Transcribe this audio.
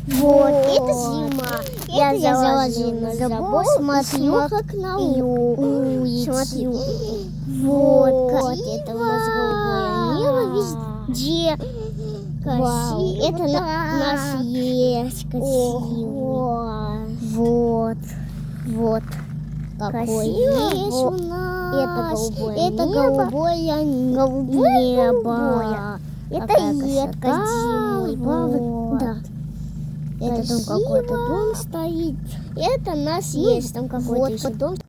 Вот, это зима. Я Это заложила на забор, смотрю, как на улицу. Смотрю. Вот, Это у нас голубое небо везде. Вау, Это наш есть красивый. Вот. Какой Красиво есть у у нас. Это голубое Это небо. голубое Небо. Это Какая ветка красота. зимой. Вот. Да. Это там Красиво. какой-то дом стоит. Это у нас Ну, есть там какой-то вот, еще дом.